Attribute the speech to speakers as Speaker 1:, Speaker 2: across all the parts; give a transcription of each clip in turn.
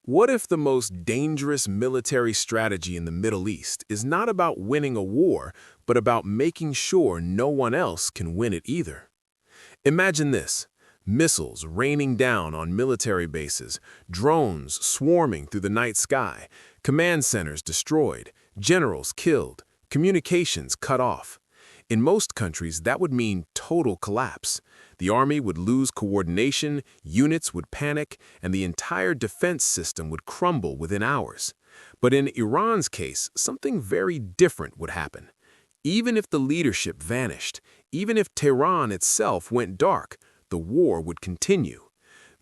Speaker 1: What if the most dangerous military strategy in the Middle East is not about winning a war, but about making sure no one else can win it either? Imagine this: missiles raining down on military bases, drones swarming through the night sky, command centers destroyed, generals killed, communications cut off. In most countries, that would mean total collapse. The army would lose coordination, units would panic, and the entire defense system would crumble within hours. But in Iran's case, something very different would happen. Even if the leadership vanished, even if Tehran itself went dark, the war would continue.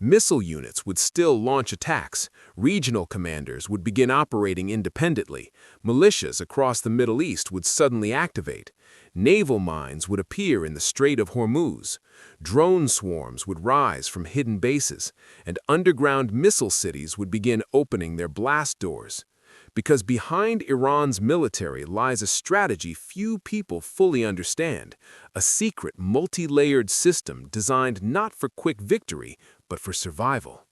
Speaker 1: Missile units would still launch attacks, regional commanders would begin operating independently, militias across the Middle East would suddenly activate, naval mines would appear in the Strait of Hormuz, drone swarms would rise from hidden bases, and underground missile cities would begin opening their blast doors. Because behind Iran's military lies a strategy few people fully understand, a secret multi-layered system designed not for quick victory, but for survival.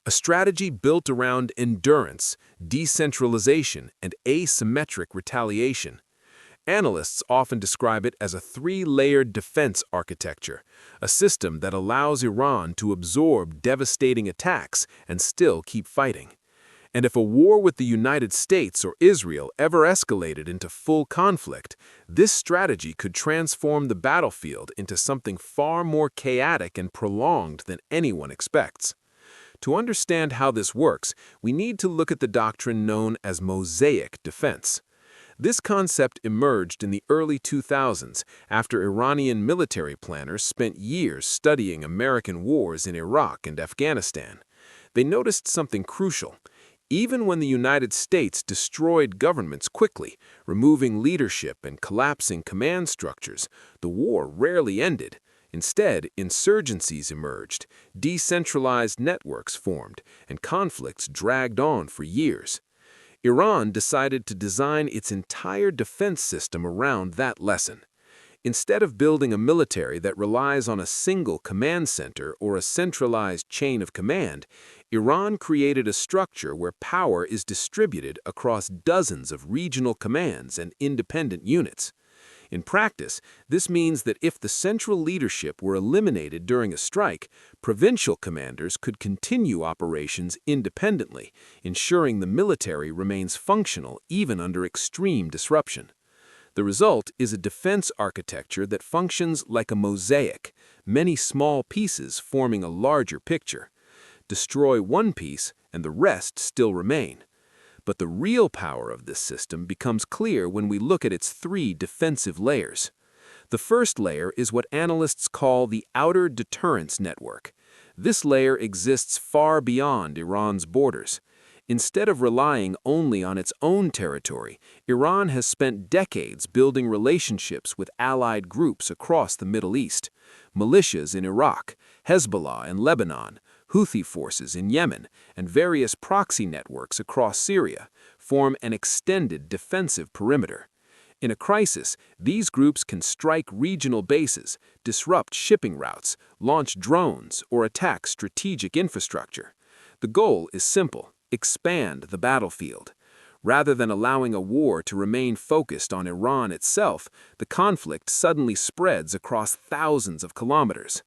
Speaker 1: A strategy built around endurance, decentralization, and asymmetric retaliation. Analysts often describe it as a three-layered defense architecture, a system that allows Iran to absorb devastating attacks and still keep fighting. And if a war with the United States or Israel ever escalated into full conflict, this strategy could transform the battlefield into something far more chaotic and prolonged than anyone expects. To understand how this works, we need to look at the doctrine known as mosaic defense. This concept emerged in the early 2000s after Iranian military planners spent years studying American wars in Iraq and Afghanistan. They noticed something crucial. Even when the United States destroyed governments quickly, removing leadership and collapsing command structures, the war rarely ended. Instead, insurgencies emerged, decentralized networks formed, and conflicts dragged on for years. Iran decided to design its entire defense system around that lesson. Instead of building a military that relies on a single command center or a centralized chain of command, Iran created a structure where power is distributed across dozens of regional commands and independent units. In practice, this means that if the central leadership were eliminated during a strike, provincial commanders could continue operations independently, ensuring the military remains functional even under extreme disruption. The result is a defense architecture that functions like a mosaic, many small pieces forming a larger picture. Destroy one piece, and the rest still remain. But the real power of this system becomes clear when we look at its three defensive layers. The first layer is what analysts call the outer deterrence network. This layer exists far beyond Iran's borders. Instead of relying only on its own territory, Iran has spent decades building relationships with allied groups across the Middle East. Militias in Iraq, Hezbollah in Lebanon, Houthi forces in Yemen, and various proxy networks across Syria form an extended defensive perimeter. In a crisis, these groups can strike regional bases, disrupt shipping routes, launch drones, or attack strategic infrastructure. The goal is simple: expand the battlefield. Rather than allowing a war to remain focused on Iran itself, the conflict suddenly spreads across thousands of kilometers.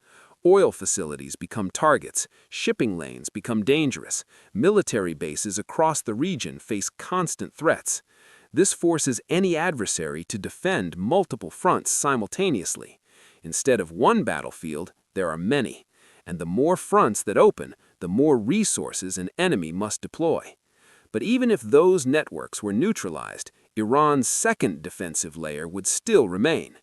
Speaker 1: Oil facilities become targets, shipping lanes become dangerous, military bases across the region face constant threats. This forces any adversary to defend multiple fronts simultaneously. Instead of one battlefield, there are many. And the more fronts that open, the more resources an enemy must deploy. But even if those networks were neutralized, Iran's second defensive layer would still remain.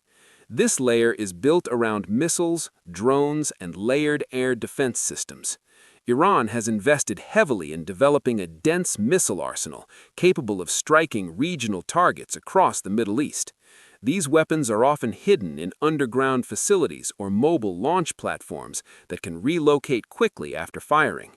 Speaker 1: This layer is built around missiles, drones, and layered air defense systems. Iran has invested heavily in developing a dense missile arsenal capable of striking regional targets across the Middle East. These weapons are often hidden in underground facilities or mobile launch platforms that can relocate quickly after firing.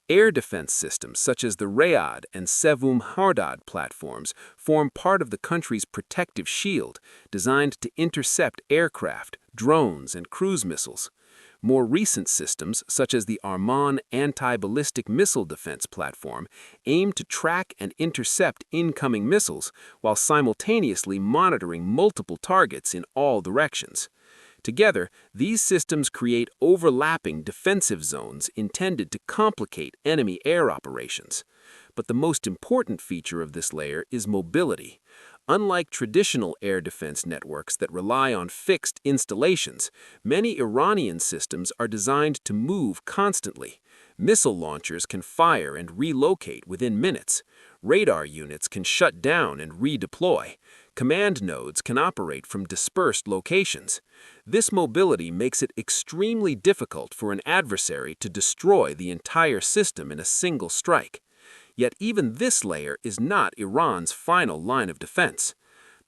Speaker 1: Air defense systems such as the Rayad and Sevum Hardad platforms form part of the country's protective shield, designed to intercept aircraft, drones, and cruise missiles.
Speaker 2: More recent systems, such as the Arman anti-ballistic missile defense platform, aim to track and intercept incoming missiles while simultaneously monitoring multiple targets in all directions. Together, these systems create overlapping defensive zones intended to complicate enemy air operations. But the most important feature of this layer is mobility. Unlike traditional air defense networks that rely on fixed installations, many Iranian systems are designed to move constantly. Missile launchers can fire and relocate within minutes. Radar units can shut down and redeploy. Command nodes can operate from dispersed locations. This mobility makes it extremely difficult for an adversary to destroy the entire system in a single strike. Yet even this layer is not Iran's final line of defense.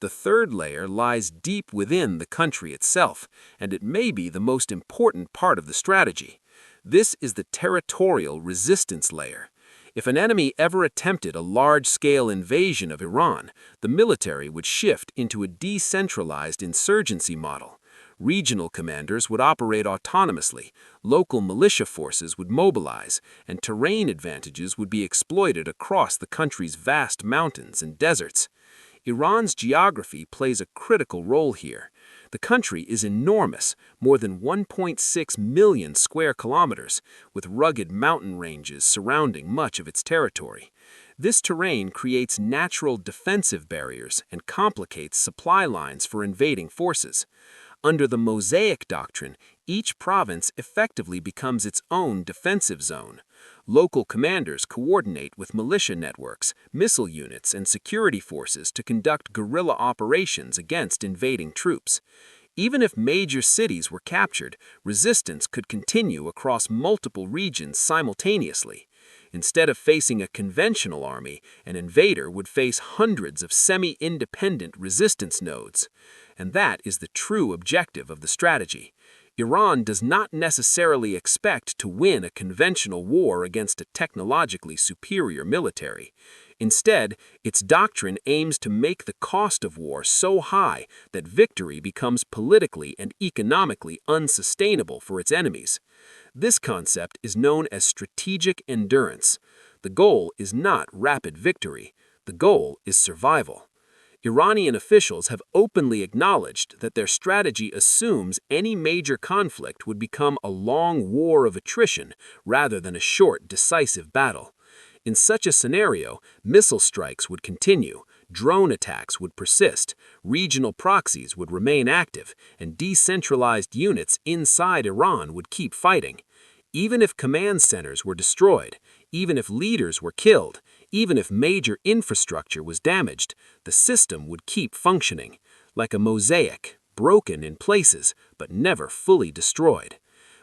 Speaker 2: The third layer lies deep within the country itself, and it may be the most important part of the strategy. This is the territorial resistance layer. If an enemy ever attempted a large-scale invasion of Iran, the military would shift into a decentralized insurgency model. Regional commanders would operate autonomously, local militia forces would mobilize, and terrain advantages would be exploited across the country's vast mountains and deserts. Iran's geography plays a critical role here. The country is enormous, more than 1.6 million square kilometers, with rugged mountain ranges surrounding much of its territory. This terrain creates natural defensive barriers and complicates supply lines for invading forces. Under the Mosaic doctrine, each province effectively becomes its own defensive zone. Local commanders coordinate with militia networks, missile units, and security forces to conduct guerrilla operations against invading troops. Even if major cities were captured, resistance could continue across multiple regions simultaneously. Instead of facing a conventional army, an invader would face hundreds of semi-independent resistance nodes. And that is the true objective of the strategy. Iran does not necessarily expect to win a conventional war against a technologically superior military. Instead, its doctrine aims to make the cost of war so high that victory becomes politically and economically unsustainable for its enemies. This concept is known as strategic endurance. The goal is not rapid victory. The goal is survival. Iranian officials have openly acknowledged that their strategy assumes any major conflict would become a long war of attrition rather than a short, decisive battle. In such a scenario, missile strikes would continue, drone attacks would persist, regional proxies would remain active, and decentralized units inside Iran would keep fighting. Even if command centers were destroyed, even if leaders were killed, even if major infrastructure was damaged, the system would keep functioning, like a mosaic, broken in places but never fully destroyed.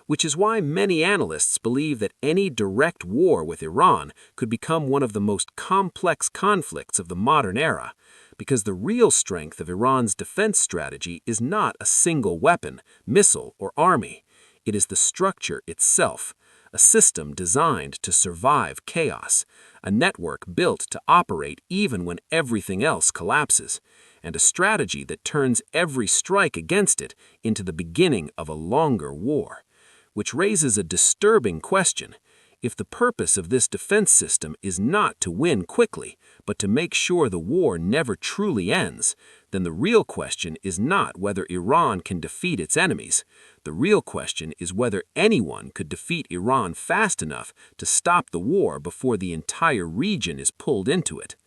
Speaker 2: Which is why many analysts believe that any direct war with Iran could become one of the most complex conflicts of the modern era, because the real strength of Iran's defense strategy is not a single weapon, missile, or army. It is the structure itself, a system designed to survive chaos, a network built to operate even when everything else collapses, and a strategy that turns every strike against it into the beginning of a longer war. Which raises a disturbing question. If the purpose of this defense system is not to win quickly, but to make sure the war never truly ends, then the real question is not whether Iran can defeat its enemies. The real question is whether anyone could defeat Iran fast enough to stop the war before the entire region is pulled into it.